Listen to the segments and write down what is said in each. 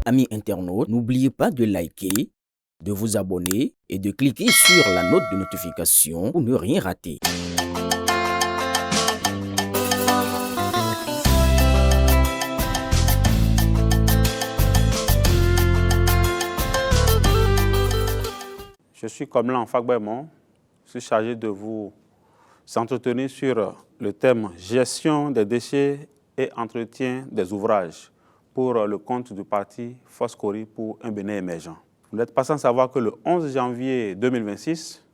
Amis internautes, n'oubliez pas de liker, de vous abonner et de cliquer sur la note de notification pour ne rien rater. Je suis Komlan Fagbemon, je suis chargé de vous entretenir sur le thème gestion des déchets et entretien des ouvrages pour le compte du parti Foscori pour un Bénin émergent. Vous n'êtes pas sans savoir que le 11 janvier 2026,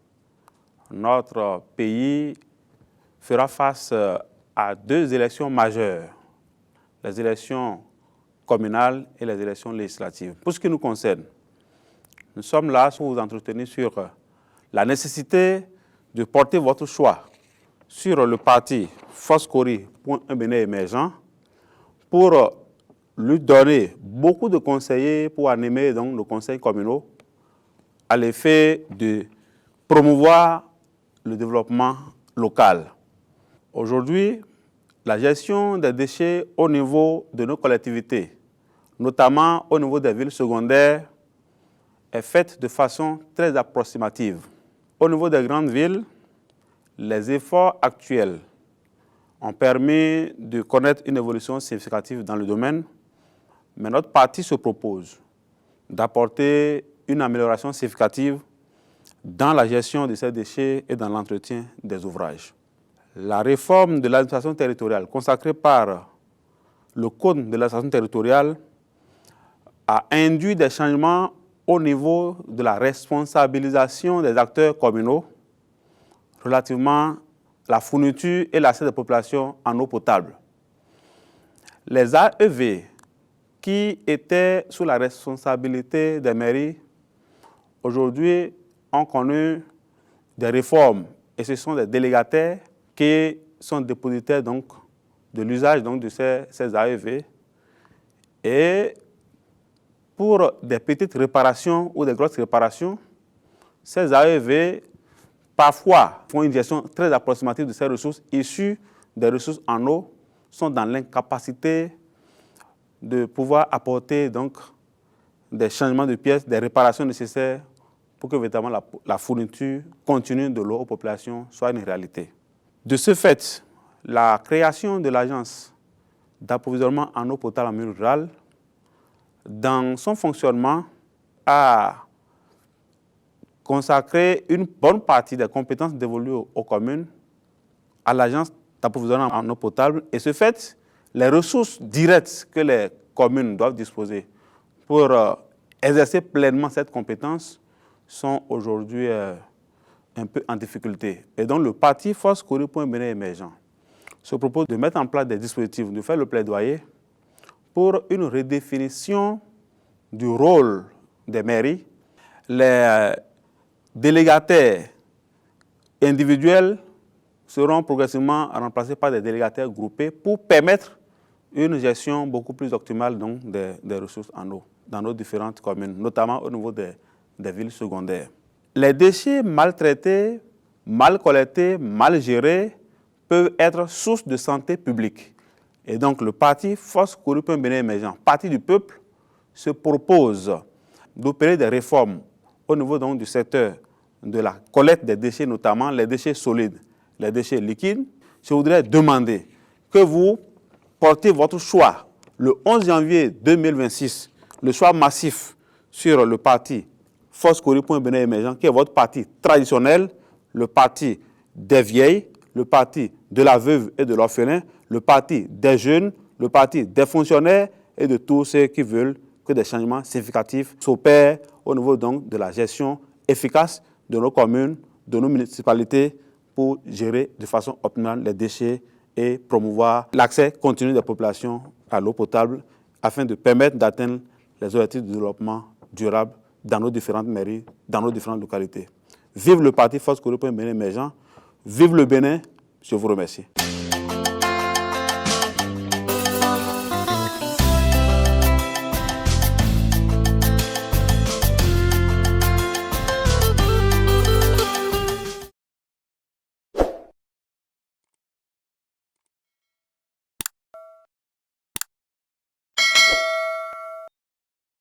notre pays fera face à deux élections majeures, les élections communales et les élections législatives. Pour ce qui nous concerne, nous sommes là pour vous entretenir sur la nécessité de porter votre choix sur le parti Foscori pour un Bénin émergent pour lui donner beaucoup de conseillers pour animer donc nos conseils communaux à l'effet de promouvoir le développement local. Aujourd'hui, la gestion des déchets au niveau de nos collectivités, notamment au niveau des villes secondaires, est faite de façon très approximative. Au niveau des grandes villes, les efforts actuels ont permis de connaître une évolution significative dans le domaine, mais notre parti se propose d'apporter une amélioration significative dans la gestion de ces déchets et dans l'entretien des ouvrages. La réforme de l'administration territoriale consacrée par le Code de l'administration territoriale a induit des changements au niveau de la responsabilisation des acteurs communaux relativement à la fourniture et l'accès des populations en eau potable. Les AEV qui étaient sous la responsabilité des mairies, aujourd'hui ont connu des réformes et ce sont des délégataires qui sont dépositaires donc, de l'usage de ces AEV. Et pour des petites réparations ou des grosses réparations, ces AEV parfois font une gestion très approximative de ces ressources issues des ressources en eau, sont dans l'incapacité de pouvoir apporter donc des changements de pièces, des réparations nécessaires pour que véritablement la fourniture continue de l'eau aux populations soit une réalité. De ce fait, la création de l'agence d'approvisionnement en eau potable en milieu rural, dans son fonctionnement, a consacré une bonne partie des compétences dévolues aux communes à l'agence d'approvisionnement en eau potable. Et ce fait, les ressources directes que les communes doivent disposer pour exercer pleinement cette compétence sont aujourd'hui un peu en difficulté. Et donc le parti Foscori pour un Bénin émergent se propose de mettre en place des dispositifs, de faire le plaidoyer pour une redéfinition du rôle des mairies. Les délégataires individuels seront progressivement remplacés par des délégataires groupés pour permettre une gestion beaucoup plus optimale donc, des ressources en eau dans nos différentes communes, notamment au niveau des villes secondaires. Les déchets mal traités, mal collectés, mal gérés peuvent être source de santé publique. Et donc le parti Foscori pour un Bénin émergent, parti du peuple, se propose d'opérer des réformes au niveau donc, du secteur de la collecte des déchets, notamment les déchets solides, les déchets liquides. Je voudrais demander que vous portez votre choix le 11 janvier 2026, le choix massif sur le parti Foscori pour un Bénin émergent, qui est votre parti traditionnel, le parti des vieilles, le parti de la veuve et de l'orphelin, le parti des jeunes, le parti des fonctionnaires et de tous ceux qui veulent que des changements significatifs s'opèrent au niveau donc de la gestion efficace de nos communes, de nos municipalités pour gérer de façon optimale les déchets et promouvoir l'accès continu des populations à l'eau potable afin de permettre d'atteindre les objectifs de développement durable dans nos différentes mairies, dans nos différentes localités. Vive le parti Foscori pour un Bénin émergent, vive le Bénin, je vous remercie.